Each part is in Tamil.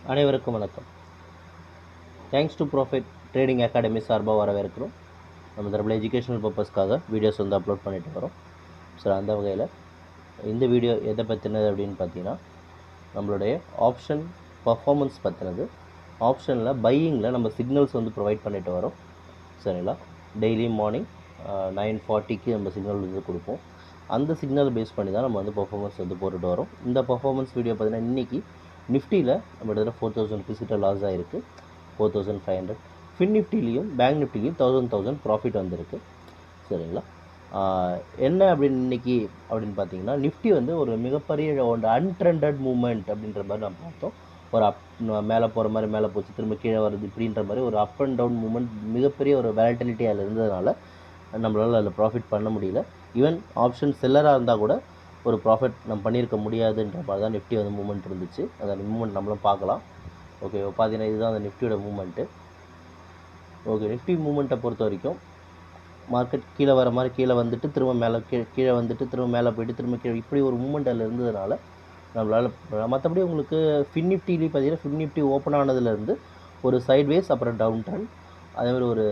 அனைவருக்கும் வணக்கம். Thanks to profit trading academy சார்பாக வரவேற்கிறோம். நம்ம தரப்பில் எஜுகேஷனல் பர்பஸ்க்காக வீடியோஸ் வந்து அப்லோட் பண்ணிட்டு வரோம். ஸோ அந்த வகையில் இந்த வீடியோ எதை பற்றினது அப்படின்னு பார்த்தீங்கன்னா, நம்மளுடைய ஆப்ஷன் பர்ஃபார்மன்ஸ் பற்றினது. ஆப்ஷனில் பையிங்கில் நம்ம சிக்னல்ஸ் வந்து ப்ரொவைட் பண்ணிட்டு வரோம். சரிங்களா? டெய்லி மார்னிங் 9:40க்கு நம்ம சிக்னல் வந்து கொடுப்போம். அந்த சிக்னல் பேஸ் பண்ணி தான் நம்ம வந்து பர்ஃபார்மன்ஸ் வந்து போட்டுட்டு வரோம். இந்த பர்ஃபார்மன்ஸ் வீடியோ பார்த்தீங்கன்னா, இன்றைக்கி நிஃப்டியில் நம்ம கிட்டத்தட்ட 4000 கிட்ட லாஸ் ஆகிருக்கு. 4500. ஃபின் நிஃப்டிலையும் பேங்க் நிஃப்டிலையும் 1000 ப்ராஃபிட் வந்திருக்கு. சரிங்களா? என்ன அப்படின்னு இன்றைக்கி அப்படின்னு பார்த்தீங்கன்னா, நிஃப்டி வந்து ஒரு மிகப்பெரிய ஒரு அன்ட்ரெண்டட் மூமெண்ட் அப்படின்ற மாதிரி நம்ம பார்த்தோம். ஒரு மேலே போகிற மாதிரி மேலே போச்சு, திரும்ப கீழே வருது, இப்படின்ற மாதிரி ஒரு அப் அண்ட் டவுன் மூமெண்ட், மிகப்பெரிய ஒரு வேலட்டிலிட்டி அதில் இருந்ததுனால நம்மளால் அதில் ப்ராஃபிட் பண்ண முடியல. ஈவன் ஆப்ஷன் செல்லராக இருந்தால் கூட ஒரு ப்ராஃபிட் நம்ம பண்ணியிருக்க முடியாதுன்ற மாதிரி தான் நிஃப்டி வந்து மூமெண்ட் இருந்துச்சு. அந்த மூமெண்ட் நம்மளும் பார்க்கலாம். ஓகே, பார்த்தீங்கன்னா இதுதான் அந்த நிஃப்டியோட மூமெண்ட்டு. ஓகே, நிஃப்டி மூமெண்ட்டை பொறுத்த வரைக்கும் மார்க்கெட் கீழே வர மாதிரி கீழே வந்துட்டு திரும்ப மேலே கீழே வந்துட்டு திரும்ப மேலே போய்ட்டு திரும்ப கீழே, இப்படி ஒரு மூமெண்ட் அதில் இருந்ததுனால நம்மளால். மற்றபடி உங்களுக்கு ஃபின் நிஃப்டிலேயும் பார்த்தீங்கன்னா, ஃபின் நிஃப்டி ஓப்பன் ஆனதுலேருந்து ஒரு சைட்வேஸ், அப்புறம் டவுன் ட்ரெண்ட், அதேமாதிரி ஒரு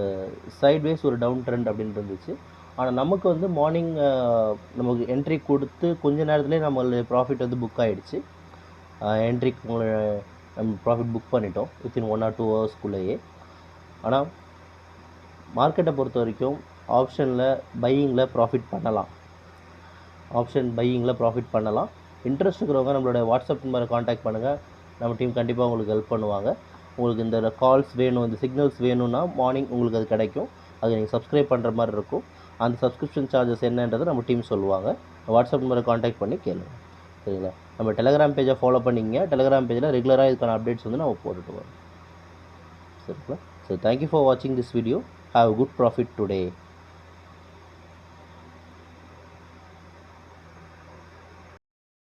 சைட்வேஸ், ஒரு டவுன் ட்ரெண்ட் அப்படின்னு இருந்துச்சு. ஆனால் நமக்கு வந்து மார்னிங் நமக்கு என்ட்ரி கொடுத்து கொஞ்ச நேரத்துலேயே நம்மளுடைய ப்ராஃபிட் வந்து புக் ஆகிடுச்சு. என்ட்ரிக்கு நம்ம ப்ராஃபிட் புக் பண்ணிட்டோம் வித்தின் 1 or 2 ஹவர்ஸ்க்குள்ளேயே. ஆனால் மார்க்கெட்டை பொறுத்த வரைக்கும் ஆப்ஷனில் பையிங்கில் ப்ராஃபிட் பண்ணலாம். இன்ட்ரெஸ்ட் இருக்கிறவங்க நம்மளோட வாட்ஸ்அப் நம்பரை காண்டாக்ட் பண்ணுங்கள். நம்ம டீம் கண்டிப்பாக உங்களுக்கு ஹெல்ப் பண்ணுவாங்க. உங்களுக்கு இந்த கால்ஸ் வேணும், இந்த சிக்னல்ஸ் வேணும்னா மார்னிங் உங்களுக்கு அது கிடைக்கும். அது நீங்கள் சப்ஸ்கிரைப் பண்ணுற மாதிரி இருக்கும். அந்த சப்ஸ்கிரிப்ஷன் சார்ஜஸ் என்னன்றதை நம்ம டீம் சொல்லுவாங்க. வாட்ஸ்அப் நம்பரை காண்டாக்ட் பண்ணி கேளுங்க. சரிங்களா? நம்ம டெலகிராம் பேஜை ஃபாலோ பண்ணிங்க. டெலகிராம் பேஜில் ரெகுலராக இதுக்கான அப்டேட்ஸ் வந்து நம்ம போட்டுட்டு வரோம். சரிங்களா? ஸோ தேங்க்யூ ஃபார் வாட்சிங் this video. Have a good profit today.